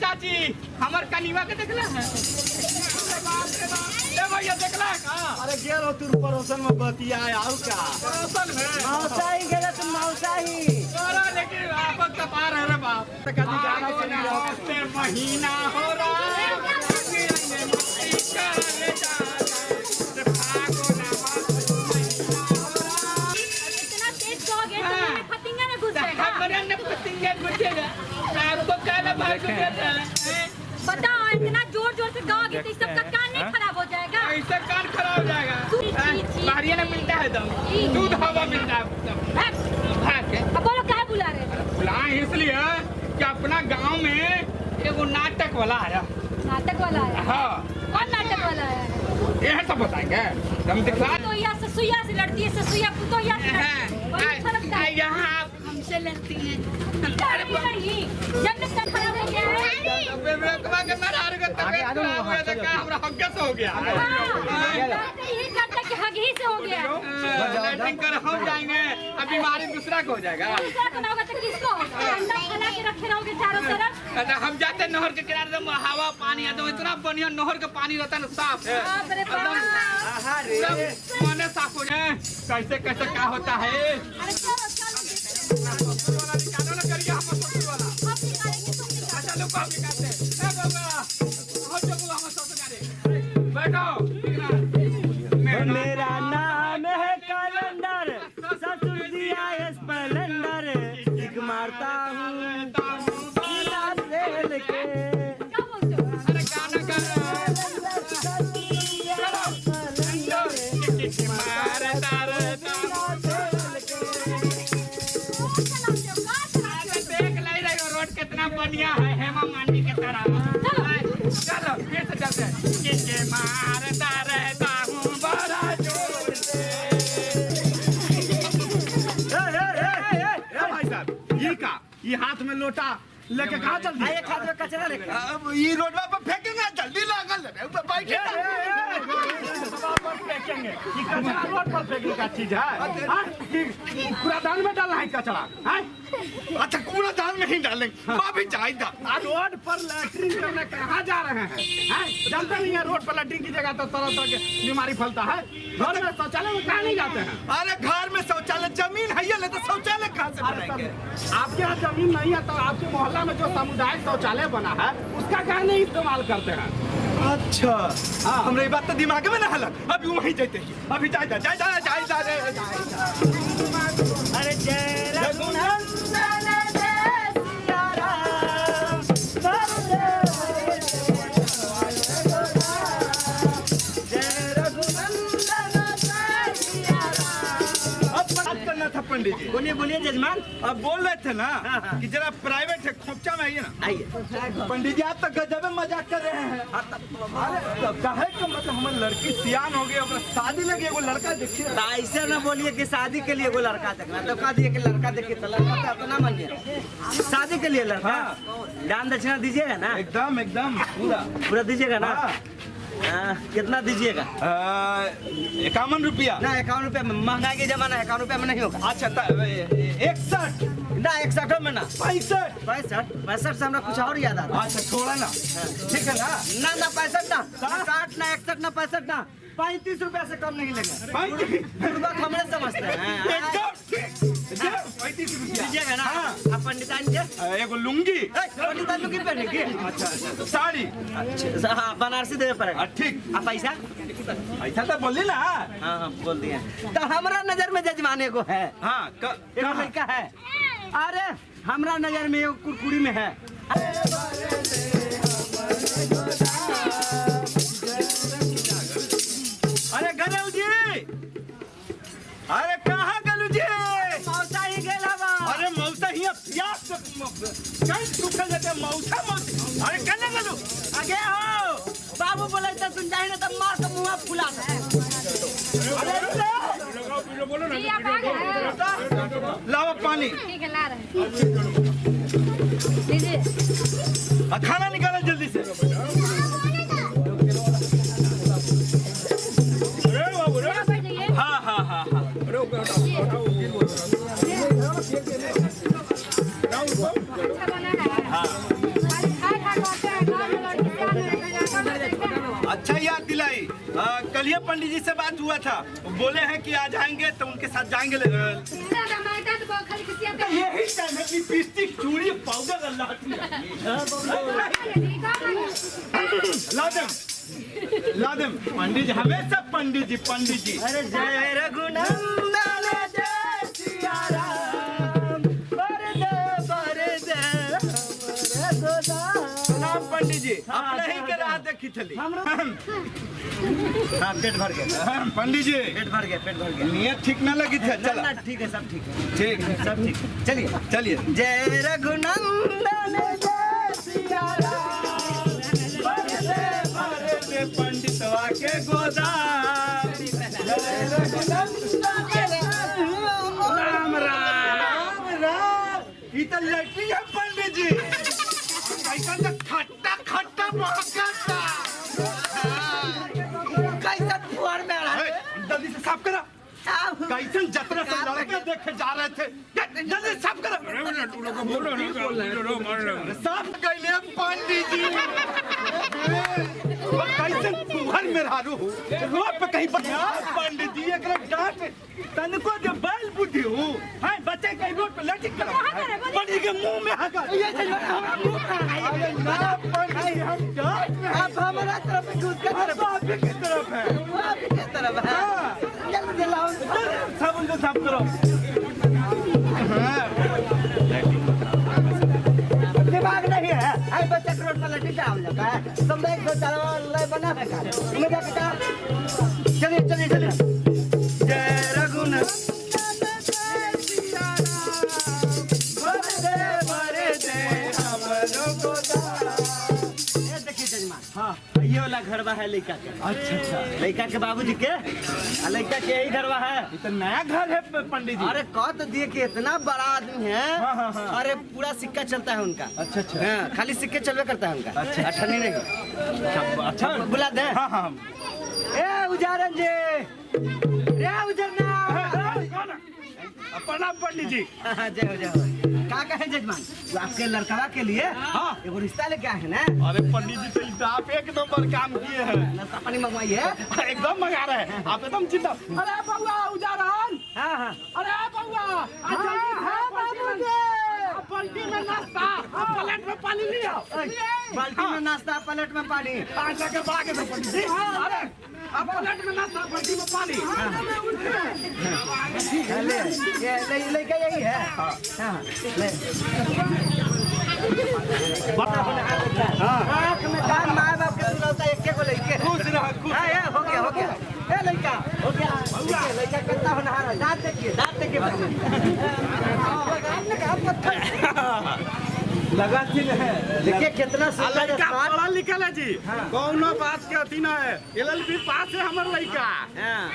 चाची हमार कनीवा के देखला है भैया देखला है का? अरे गेलो तू परोसन में बतिया आउ का परोसन में मौसाई गेला तुम मौसाई अरे लेकिन आप तो पार है रे बाप कदी गाना सुन लो से महीना हो रहा है बताओ इतना जोर जोर से गाओगे तो सबका कान नहीं खराब हो जाएगा? ऐसा कान खराब हो जाएगा। बाहरिया ना मिलता है दम दूध हवा मिलता है अब बोलो क्या बुला रहे हैं? बुलाए इसलिए कि अपना गांव में एगो नाटक वाला आया। नाटक वाला आया? हाँ कौन नाटक वाला आया? यह सब बताएंगे हम दिखला तो यहाँ ससुया से लड़ती है, ससुया पुतोहिया से लड़ती है। वही फर्क है। यहाँ आप हमसे लड़ती हैं। नहीं, जब तक कान खराब हो गया है। हो गया यही करता कि हगी से हो गया। लैट्रिन कर हम जाएंगे अब बीमारी दूसरा को हो जाएगा। दूसरा को ना होगा तो किसको होगा? अंडा फैला के रखे रहोगे चारों तरफ। हम जाते नहर के किनारे एकदम हवा पानी एकदम इतना बढ़िया नहर का पानी रहता है ना साफ है बाप रे बाप। पानी साफ हो जाए कैसे कैसे क्या होता है। अरे चलो चलो निकालो ना करिए हम अब निकालेंगे तुम निकालो। अच्छा लोग आप निकालते हैं बैठो। मेरा नाम है कैलेंडर ससुर दिया स्प्लेंडर किक मारता हूँ बिना तेल के क्या बोलते हो? अरे गाना गाना रोड कितना बढ़िया है हेमा मालिनी की तरह। चलो फिर से चलते हैं। मारता रहता हूँ बड़ा जोर से। भाई साहब ये हाथ में लोटा लेके कहाँ चल दिए? एक हाथ में कचरा लेके ये रोड पर फेंकेंगे जल्दी लागल बैठे फेंकेंगे ये कचरा रोड पर फेंकने का चीज है कूड़ादान में डालना है कचरा है? अच्छा कूड़ादान में ही डालेंगे भी चाहिए। रोड पर लैट्रिन करने कहाँ जा रहे हैं? जानते नहीं है रोड पर लैट्रिन की जगह तो तरह तरह की बीमारी फैलता है। घर में शौचालय में कहाँ नहीं जाते हैं? अरे घर में शौचालय जमीन है ये तो शौचालय कहाँ से बनाएंगे? आपके यहाँ जमीन नहीं है तो आपके मोहल्ला में जो सामुदायिक शौचालय बना है उसका कहाँ नहीं इस्तेमाल करते हैं? अच्छा हमरे बात तो दिमाग में ना हलक अभी वहीं जाते हैं अभी जाए अरे जय पंडित जी बोलिए बोलिए जजमान। अब बोल रहे थे ना कि जरा प्राइवेट है खोपचा में आइए ना। आइए पंडित जी आप तो गजब में मजाक कर रहे हैं। अरे कहे का मतलब हमारी लड़की सियान हो गई अब शादी लगी एगो लड़का देखिए। ऐसे ना बोलिए कि शादी के लिए एगो लड़का देखना तो कह दिए कि लड़का देखिए तो लड़का तो ना मानिए शादी के लिए लड़का दान दक्षिणा दीजिएगा ना? एकदम एकदम पूरा पूरा दीजिएगा ना? कितना दीजिएगा? 51 रुपया ना 51 रुपया में महंगाई के जमाना है 51 रुपया में नहीं होगा। अच्छा 61 ना 61 में ना 65 से हमरा कुछ और याद आता। अच्छा छोड़ा ना ठीक है ना 65 ना 60 ना 61 ना 65 ना 35 रुपया से कम नहीं लेगा। 35 हमने समझते हैं 35 रुपया दीजिएगा ना? आप पंडितान के एगो लुंगी पंडितान लुंगी पहनेंगे? अच्छा साड़ी अच्छा हाँ बनारसी देवे पड़ेगा। ठीक आप पैसा ऐसा तो बोली ना। हाँ बोल दिए तो हमारा नजर में जजमाने को है। हाँ एक लड़का है। अरे हमारा नजर में एक कुरकुरी में है। बाबू बोले तो सुन जाए ना तब मार के मुंह फुला दे। जी आप आ गए? लाओ पानी। ठीक है ला रहे हैं। लीजिए। खाना निकालो जल्दी से। यहाँ बैठ जाइए। हाँ हाँ हाँ हाँ। अच्छा बना है। खाली खाए खा के आते हैं, गाँव में लड़की से आने लगे, जाकर देखते हैं। अच्छा याद दिलाई। कल ये पंडित जी से बात हुआ था, बोले हैं कि आ जाएंगे तो उनके साथ जाएंगे। इतना टमाटर तो बहुत खाली किसी आते हैं। यही टाइम है, लिपस्टिक, चूड़ी, पाउडर अल्लाह की। लादम पंडित जी, हमेशा पंडित जी। अरे जय रघुनंदन जय सिया राम, प्रणाम पंडित जी। अपने ही के राह देखी थली। हाँ पेट भर गया। पंडित जी पेट भर गया। नियत ठीक न लगी थी। चला ठीक है सब ठीक है। ठीक सब ठीक है। चलिए चलिए। जय रघुनंदन जय सिया राम, पंडितवा के गोदाम। राम राम राम। ई तो लड़की है पंडित जी। कैसा तो खट्टा खट्टा महकता। कैसा फुहार में आ रहा है? जल्दी से साफ करा। कैसन जतरा से लड़के देखे जा रहे थे, जल्दी से साफ करा। साफ कैले पंडित जी। कैसन फुहर में रारू रोड पे कहीं पर पंडित जी एक डांट तनको जो बैल बुद्धि हूँ है बच्चे कहीं रोड पे लटक कर पंडित के मुंह में हगा। ये हमारा मुंह अरे ना पंडित हम डांट रहे हैं। आप हमारा तरफ घुस के तरफ आप ही की तरफ है। आप की तरफ है। जल्दी लाओ सब उनको साफ करो। दिमाग नहीं है। आई बच्चा रोड पर लटी जाम लगा है। सब एक दो चार लय बना है का। तुम्हें क्या पता? चलिए। जय रघुनाथ देखिए जजमान। हाँ ये वाला घरवा है लड़का के। अच्छा लड़का के बाबूजी के और लड़का के यही घरवा है। ये तो नया घर है पंडित जी। अरे कह तो दिए कि इतना बड़ा आदमी है। हाँ। अरे पूरा सिक्का चलता है उनका। अच्छा हाँ, खाली सिक्के चलवे करता है उनका। अच्छा। अठन्नी नहीं। अच्छा बुला दे। हाँ ए उजारन जी, रे उजरना। प्रणाम पंडित जी। जय हो। का कहे जजमान? वो आपके लड़कवा के लिए एगो रिश्ता लेके आए हैं ना। अरे पंडित जी तो आप एक नंबर काम किए हैं। नाश्ता पानी मंगवाइए। एकदम मंगा रहे हैं आप, एकदम चिंता। अरे बउआ उजारन। हाँ। अरे बउआ बाल्टी में नाश्ता प्लेट में पानी ले आओ। बाल्टी में नाश्ता प्लेट में पानी। आजा के बागे में पंडित जी। अरे अब प्लेट में नाश्ता बाल्टी में पानी। ले ये लेके यही है। हाँ ले। माँ बाप के बुलाता एक को लेके। खुश रह खुश। हाँ ये हो गया। ए लड़का हो गया। लड़का कितना होनहार है। दांत देखिए। लगा थी है। देखिए कितना सुंदर लड़का स्मार्ट। पढ़ा लिखल है जी। कौनो बात के अथी ना है। LLB पास है हमर लड़का। हाँ।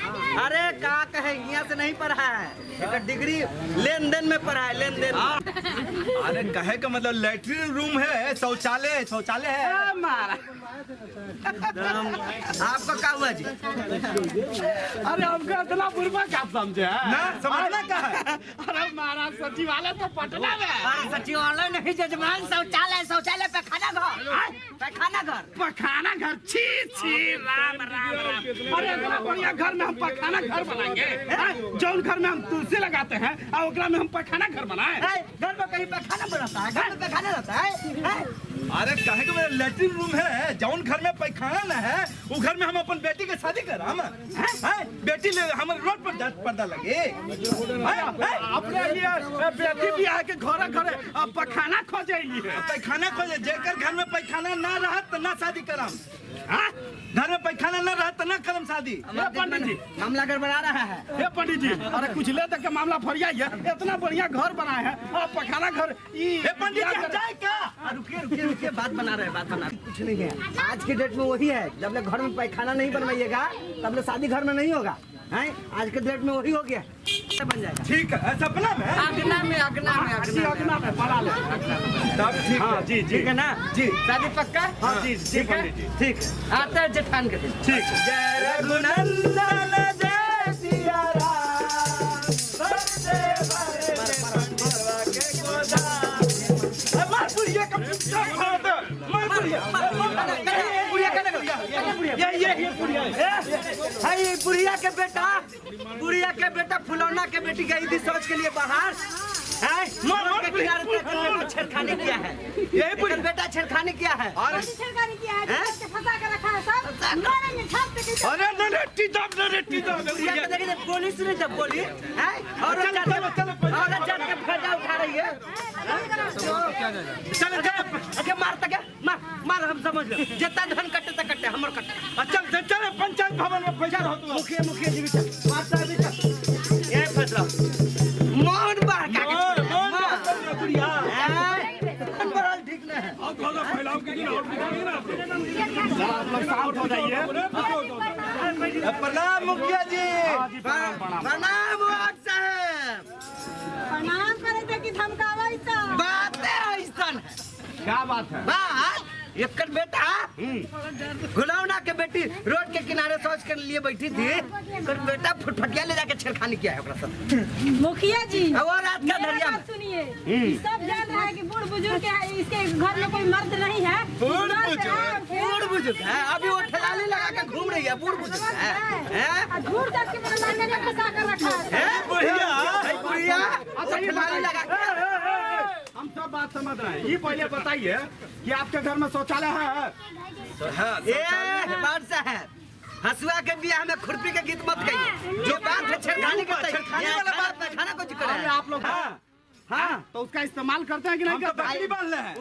अरे का कहे यहाँ से नहीं पढ़ा है। एक डिग्री लेन देन में पढ़ा है। लेन देन। अरे कहे का मतलब लैट्रिन रूम है, शौचालय है। मारा आपका क्या हुआ जी? अरे हमको इतना बुरबा क्या समझे ना समझना का है। अरे महाराज सचिवालय तो पटना में। अरे सचिवालय नहीं जजमान, शौचालय पैखाना घर। पखाना घर छी राम। अरे इतना बढ़िया घर में हम पखाना घर बनाएंगे। जौन घर में हम तुलसी लगाते हैं और ओकरा में हम पखाना घर बनाए। घर में कहीं पैखाना बनता है? घर में पैखाना रहता है? अरे कहे का मतलब लैट्रिन रूम है, जौन घर में पैखाना न है वो घर में हम अपन बेटी के शादी कराम। बेटी ले हमारे रोड पर पर्दा लगे। अपने लिए बेटी भी आके घरे पखाना खोजेगी। पैखाना खोजे जेकर घर में पैखाना ना रहा तो ना शादी कराम। घर में पैखाना न रहता ना कलम शादी। पंडित जी मामला गड़बड़ा रहा है। हे पंडित जी, अरे कुछ ले तक के मामला फरिया है। इतना बढ़िया घर बनाए हैं और पखाना घर हे पंडित जी जाए क्या? रुकिए बात बना रहे कुछ नहीं है। आज के डेट में वही है, जब तक घर में पैखाना नहीं बनवाइएगा तब तक शादी घर में नहीं होगा हैं। आज के डेट में वही हो गया, बन जाएगा। ठीक है, सपना में अगना में पढ़ा ले। तब ठीक है जी ठीक है ना जी। शादी पक्का? हाँ जी ठीक है, पंडित जी। ठीक है। आता है जेठान के दिन। ठीक। जय रघुनंदन जय सिया राम, सबसे बड़े पंडवा के गोदाम। मार पुड़िया का पुट्टा खा दे, मार पुड़िया। ये पुड़िया हाय बुढ़िया के बेटा फुलौना के बेटी गई थी सोच के लिए बाहर है। के किनारे तक छेड़खानी किया है। यही बुढ़िया बेटा छेड़खानी किया है। और छेड़खानी किया है, बच्चे फंसा के रखा है सब। मारेंगे छाप पे किसी। अरे नरेटी दब बुढ़िया के देखिए पुलिस नहीं जब बोली है और जान के फायदा उठा रही है। चल मार तक मार हम समझ लो जितना धन कटे तक कटे हमर कटे। चल पंचायत भवन में पैसा हो तो मुखिया जी भी चल मार साहब भी चल। ये फैसला मौन बाहर का बुढ़िया ठीक नहीं है। अब थोड़ा फैलाव के दिन और दिखाएंगे ना आप लोग शांत हो जाइए। प्रणाम मुखिया जी। प्रणाम वार्ड साहब। प्रणाम करे थे कि धमकावा इतना। बातें ऐसन क्या बात है? बात एक बेटा गुलावना के बेटी रोड के किनारे सोच के लिए बैठी थी। कर बेटा फुटफटिया ले जाके छेड़खानी किया है ओकरा साथ। मुखिया जी वो रात का मेरा दरिया में बात सुनिए, सब जान रहा है कि बूढ़ बुजुर्ग है, इसके घर में कोई मर्द नहीं है। बूढ़ बुजुर्ग है, अभी वो ठेलाली लगा के घूम रही है। बूढ़ बुजुर्ग है झूठ तक के मेरे लाने ने फंसा कर रखा है। बुढ़िया ठेलाली लगा के। हम सब बात समझ रहे हैं। ये पहले बताइए कि आपके घर में शौचालय है? बात साहब हसुआ के बियाह में खुरपी के गीत मत कहिए। जो बात है छेड़खानी करते हैं वाला बात में खाना कुछ करे। आप लोग हाँ तो उसका इस्तेमाल करते हैं कि नहीं करते? बकरी बांध रहे हैं।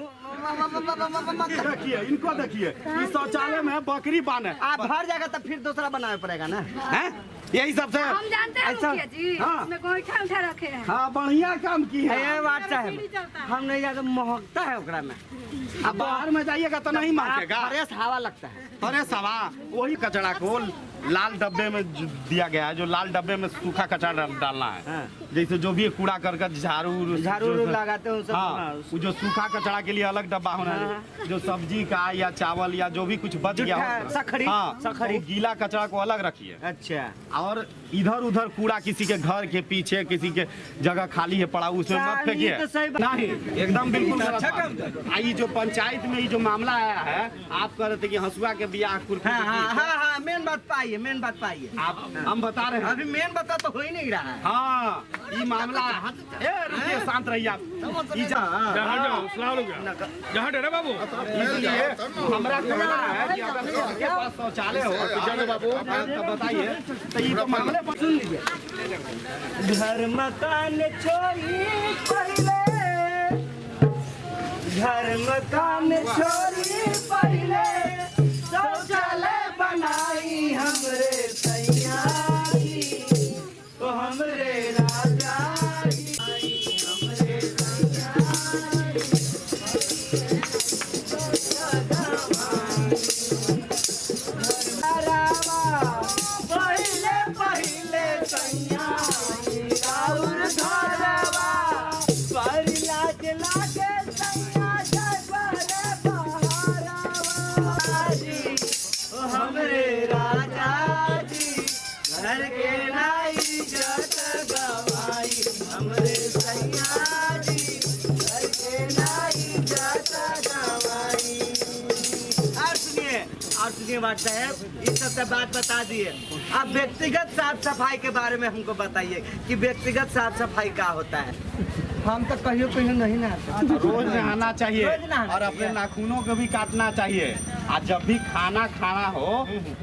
देखिए इनको देखिए, इस शौचालय में बकरी बांधे। आप भर जाएगा तो फिर दूसरा बनाना पड़ेगा ना। हैं? यही सबसे हम जानते हैं ऐसा- मुखिया जी, हाँ। इसमें गोईठा उठा रखे हैं। हाँ बढ़िया काम की है। ये बात सीढ़ी साहब चलता है। हम नहीं जाकर महकता है ओकरा में। अब बाहर में जाइएगा तो नहीं मांगेगा। फ्रेश हवा लगता है। अरे सवा वही कचरा को लाल डब्बे में दिया गया है। जो लाल डब्बे में सूखा कचरा डालना है। हाँ। जैसे जो भी कूड़ा करकट झाड़ू लगाते हो सब। हाँ वो जो सूखा कचरा के लिए अलग डब्बा होना है। जो सब्जी का या चावल या जो भी कुछ बच गया हो, सखरी हाँ सखरी। वो गीला कचरा को अलग रखिए। अच्छा और इधर उधर कूड़ा किसी के घर के पीछे किसी के जगह खाली है पड़ा उसमें मत फेंकिए। तो सही बात। नहीं एकदम बिल्कुल अच्छा अच्छा काम। ये जो पंचायत में ये जो मामला आया है, आप कह रहे थे कि हंसुआ के बियाह कुर्सी हाँ हाँ हाँ हाँ मेन बात पाइए। आप हम बता रहे हैं। अभी मेन बता तो हो ही नहीं रहा है। हाँ ये मामला ए रुकिए शांत रहिए आप। ये जहाँ डेरा बाबू इसलिए हमरा कहना है कि अगर आपके पास शौचालय हो तो जगह बाबू तो बताइए। तो ये तो मामले पर सुन लीजिए। घर मकान छोड़ी पहले, घर मकान छोड़ी पहले, शौचालय बनाई हमरे सैया की, तो हमरे राजा की, हमरे पहले पहले सैया और घरवा पर लाज लागे सैया जय बहारवा जी, ओ हमरे राजा जी घर के नाई इज्जत गवाई, हमरे सैया जी घर के नाई इज्जत गवाई। और सुनिए बात साहब, इस सबसे बात बता दिए। अब व्यक्तिगत साफ सफाई के बारे में हमको बताइए कि व्यक्तिगत साफ सफाई क्या होता है। हम तो कहियो कहियो नहीं नहाते। रोज नहाना चाहिए रोज नहाना और अपने नाखूनों को भी काटना चाहिए। और जब भी खाना खाना हो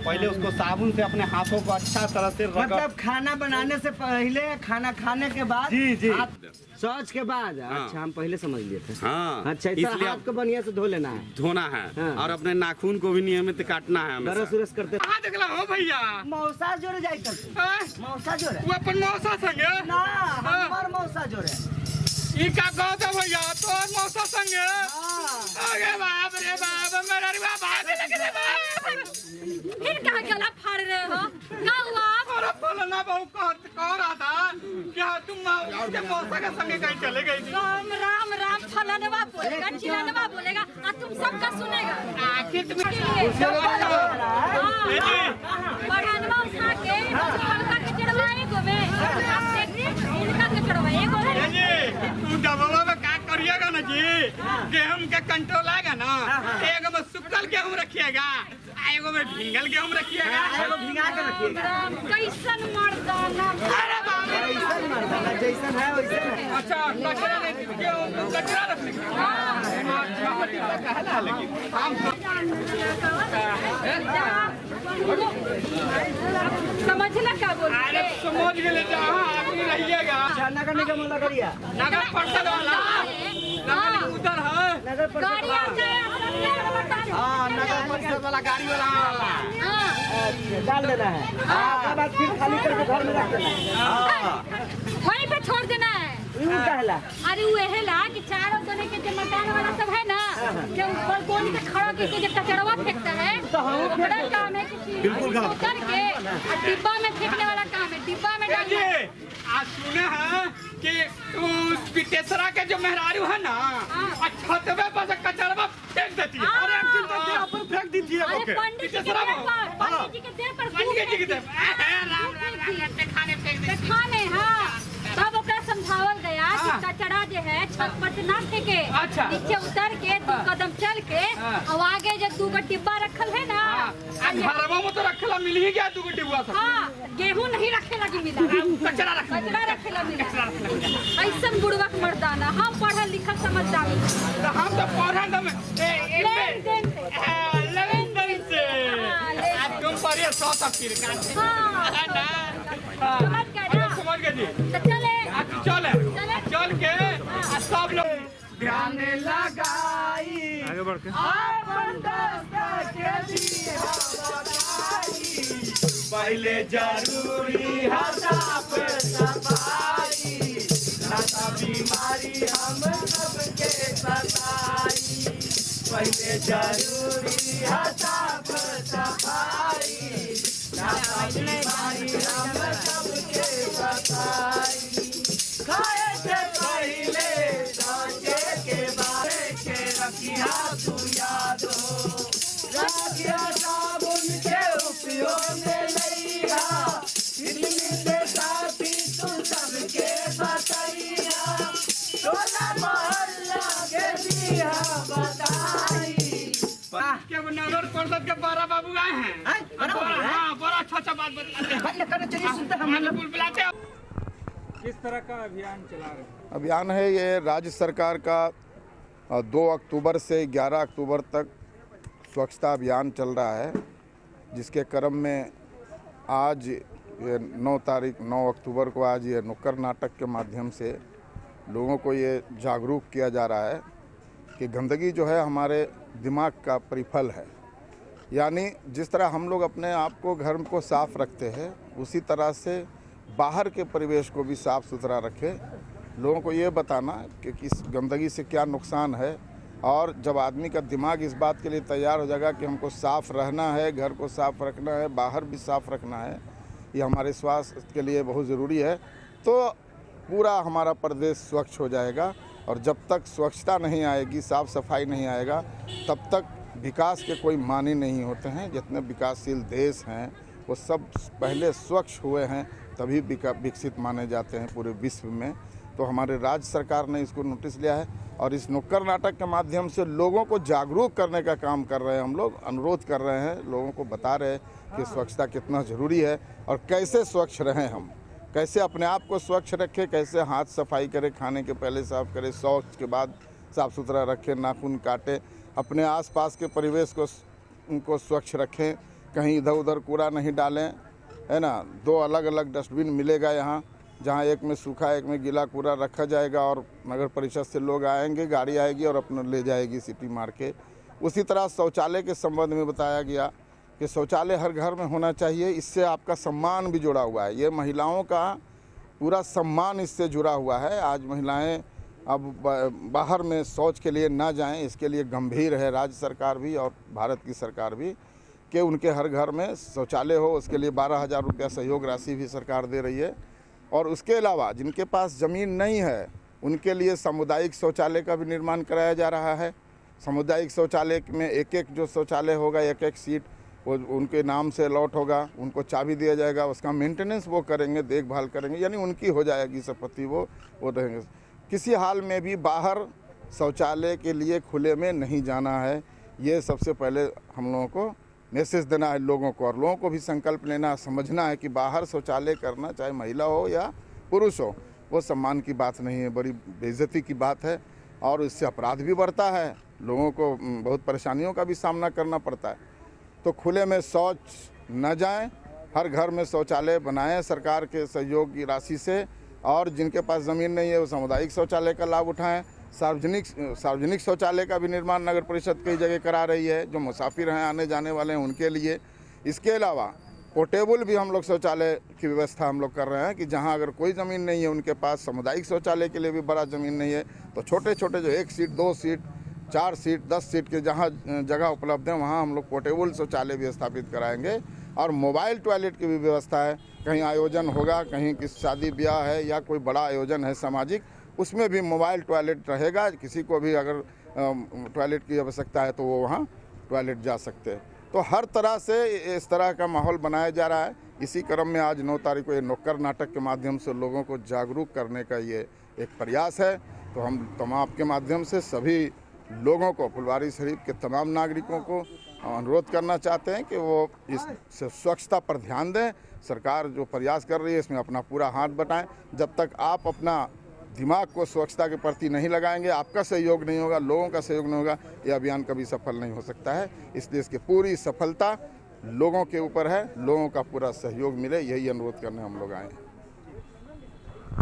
पहले उसको साबुन से अपने हाथों को अच्छा तरह से रगड़। मतलब खाना बनाने से पहले, खाना खाने के बाद, जी जी शौच के बाद। हाँ। अच्छा, हम पहले समझ लिए थे। हाँ, अच्छा, इसलिए हाथ को बढ़िया से धो लेना है, धोना है हाँ। और अपने नाखून को भी नियमित काटना है हमेशा। ब्रश उरस करते। कहाँ देखला हो भैया? मौसा जोड़े जाए कर, हैं? मौसा जोड़े वो अपन मौसा संगे ना, हमार मौसा जोड़े। ई का कहत है भैया तो मौसा संगे? हाँ। अरे बाप रे बाप, मेरा रे बाप भाग लगे रे बाप। फिर कहाँ गला फाड़ रहे हो? क्या हुआ? अरे फलाना बहू कह रहा था क्या तुम उसके मौसा के संगे कहीं चले गई थी? राम राम राम, फलानवा बोलेगा, चिलानवा बोलेगा, और तुम सबका सुनेगा। आखिर तुम बढ़ानवा उठा के हल्का के चढ़वाए गोवे, इनका के चढ़वाए गोवे। तू डबवा में क्या करिएगा ना जी? गेहूं का कंट्रोल आएगा ना, एक में सुक्कल गेहूं रखिएगा, एगो में ढींगल गेहूं रखिएगा। एगो भिंगा के रखिए। राम कैसन मर्दाना। अरे बाप रे। जैसन मर्दाना जैसन है वैसन है। अच्छा कचरा नहीं, गेहूं कचरा रखने कहला लेकिन हम समझला क्या बोल अरे समझ गए जहाँ आदमी रहिएगा। नगर निगम वाला करिया, नगर परिषद वाला उधर है, नगर परिषद। गाड़ी आ जाए, हाँ नगर परिषद वाला गाड़ी वाला। अच्छा, डाल देना है। उसके बाद फिर खाली करके घर में रख देना है। वहीं पे छोड़ देना है। यूं कहला। अरे वो हेला कि चारों दोनों के जो मकान वाला सब है ना, जो बलकोनी पे खड़ा करके जो कचड़वा फेंकता है, वो बड़ा काम है कि उतर के और डिब्बा में फेंकने वाला काम है, डिब्बा में डालना है। आज सुने हैं कि उस पिटेसरा के जो मेहरारू है ना, छतवे पर से कचड़वा फेंक देती है। अरे अपन फेंक दीजिए अरे पंडित जी के देह पर, पंडित जी के देह पर पंडित जी की तरफ राम राम राम खाने फेंक दे। खाने, हाँ तब ओकरा समझावल गया कि कचड़ा जो है छत पर से ना फेंके, अच्छा। नीचे उतर के 2 कदम चल के और आगे जो 2 डिब्बा रखल है ना, घरवा में तो रखला मिल ही गया 2 डिब्बा सब। हाँ गेहूं नहीं रखे लगी मिला, कचरा रख कचड़ा रखे लगी मिला। ऐसा बुड़वक मर्दाना। हम पढ़ल लिखल समझदार तो हम तो पढ़ा दम लेन देन से। लेन देन से आज तुम पर ये 100 तक फिर का हाँ है ना। समझ गए ना? समझ गए जी। तो चले आज चल के सब लोग ध्यान लगाई आगे बढ़ के पहले जरूरी है साफ सफाई, ना बीमारी हम सबके सताई। पहले जरूरी है साफ सफाई, ना बीमारी हम सबके सताई। खाए से पहले सोचे के बारे के रखिया तू याद हो, रखिया साबुन के उपयोग में लइहा, इतनी साथी तू सबके बतैया, टोला मोहल्ला के दिया बताई। के नगर परिषद के बड़ा बाबू आए हैं। हाँ बड़ा अच्छा बात बताते हैं, बुलाते हैं। किस तरह का अभियान चला रहे हैं? अभियान है ये राज्य सरकार का 2 अक्टूबर से 11 अक्टूबर तक स्वच्छता अभियान चल रहा है, जिसके क्रम में आज ये 9 अक्टूबर को आज ये नुक्कड़ नाटक के माध्यम से लोगों को ये जागरूक किया जा रहा है कि गंदगी जो है हमारे दिमाग का परिफल है। यानी जिस तरह हम लोग अपने आप को घर को साफ रखते हैं, उसी तरह से बाहर के परिवेश को भी साफ़ सुथरा रखें। लोगों को ये बताना कि किस गंदगी से क्या नुकसान है, और जब आदमी का दिमाग इस बात के लिए तैयार हो जाएगा कि हमको साफ़ रहना है, घर को साफ़ रखना है, बाहर भी साफ़ रखना है, ये हमारे स्वास्थ्य के लिए बहुत ज़रूरी है, तो पूरा हमारा प्रदेश स्वच्छ हो जाएगा। और जब तक स्वच्छता नहीं आएगी, साफ़ सफाई नहीं आएगा, तब तक विकास के कोई मानी नहीं होते हैं। जितने विकासशील देश हैं वो सब पहले स्वच्छ हुए हैं, तभी विकसित माने जाते हैं पूरे विश्व में। तो हमारे राज्य सरकार ने इसको नोटिस लिया है और इस नुक्कड़ नाटक के माध्यम से लोगों को जागरूक करने का काम कर रहे हैं। हम लोग अनुरोध कर रहे हैं, लोगों को बता रहे हैं कि स्वच्छता कितना ज़रूरी है और कैसे स्वच्छ रहें हम, कैसे अपने आप को स्वच्छ रखे, कैसे हाथ सफाई करे, खाने के पहले साफ करे, शौच के बाद साफ़ सुथरा रखें, नाखून काटे, अपने आसपास के परिवेश को उनको स्वच्छ रखें, कहीं इधर उधर कूड़ा नहीं डालें, है ना। 2 अलग अलग डस्टबिन मिलेगा यहाँ, जहाँ एक में सूखा एक में गीला कूड़ा रखा जाएगा और नगर परिषद से लोग आएंगे, गाड़ी आएगी और अपना ले जाएगी सीटी मार के। उसी तरह शौचालय के संबंध में बताया गया कि शौचालय हर घर में होना चाहिए। इससे आपका सम्मान भी जुड़ा हुआ है, ये महिलाओं का पूरा सम्मान इससे जुड़ा हुआ है। आज महिलाएं अब बाहर में शौच के लिए ना जाएं, इसके लिए गंभीर है राज्य सरकार भी और भारत की सरकार भी कि उनके हर घर में शौचालय हो। उसके लिए 12,000 रुपया सहयोग राशि भी सरकार दे रही है। और उसके अलावा जिनके पास ज़मीन नहीं है उनके लिए सामुदायिक शौचालय का भी निर्माण कराया जा रहा है। सामुदायिक शौचालय में एक एक जो शौचालय होगा, एक एक सीट वो उनके नाम से अलॉट होगा, उनको चाबी दिया जाएगा, उसका मेंटेनेंस वो करेंगे, देखभाल करेंगे, यानी उनकी हो जाएगी संपत्ति, वो रहेंगे। किसी हाल में भी बाहर शौचालय के लिए खुले में नहीं जाना है, ये सबसे पहले हम लोगों को मैसेज देना है लोगों को। और लोगों को भी संकल्प लेना, समझना है कि बाहर शौचालय करना, चाहे महिला हो या पुरुष हो, वो सम्मान की बात नहीं है, बड़ी बेइज्जती की बात है और इससे अपराध भी बढ़ता है, लोगों को बहुत परेशानियों का भी सामना करना पड़ता है। तो खुले में शौच न जाएं, हर घर में शौचालय बनाएं सरकार के सहयोग की राशि से। और जिनके पास ज़मीन नहीं है वो सामुदायिक शौचालय का लाभ उठाएं। सार्वजनिक शौचालय का भी निर्माण नगर परिषद कई जगह करा रही है, जो मुसाफिर हैं, आने जाने वाले हैं, उनके लिए। इसके अलावा पोर्टेबल भी हम लोग शौचालय की व्यवस्था हम लोग कर रहे हैं कि जहां अगर कोई ज़मीन नहीं है, उनके पास सामुदायिक शौचालय के लिए भी बड़ा ज़मीन नहीं है, तो छोटे छोटे जो 1 सीट 2 सीट 4 सीट 10 सीट के जहाँ जगह उपलब्ध है वहाँ हम लोग पोर्टेबल शौचालय भी स्थापित कराएंगे। और मोबाइल टॉयलेट की भी व्यवस्था है, कहीं आयोजन होगा, कहीं किसी शादी ब्याह है या कोई बड़ा आयोजन है सामाजिक, उसमें भी मोबाइल टॉयलेट रहेगा। किसी को भी अगर टॉयलेट की आवश्यकता है तो वो वहाँ टॉयलेट जा सकते हैं। तो हर तरह से इस तरह का माहौल बनाया जा रहा है। इसी क्रम में आज 9 तारीख को ये नुक्कड़ नाटक के माध्यम से लोगों को जागरूक करने का ये एक प्रयास है। तो हम आपके माध्यम से सभी लोगों को, फुलवारी शरीफ के तमाम नागरिकों को अनुरोध करना चाहते हैं कि वो इस स्वच्छता पर ध्यान दें। सरकार जो प्रयास कर रही है इसमें अपना पूरा हाथ बटाएं। जब तक आप अपना दिमाग को स्वच्छता के प्रति नहीं लगाएंगे, आपका सहयोग नहीं होगा, लोगों का सहयोग नहीं होगा, ये अभियान कभी सफल नहीं हो सकता है। इसलिए इसकी पूरी सफलता लोगों के ऊपर है, लोगों का पूरा सहयोग मिले, यही अनुरोध करने हम लोग आए हैं।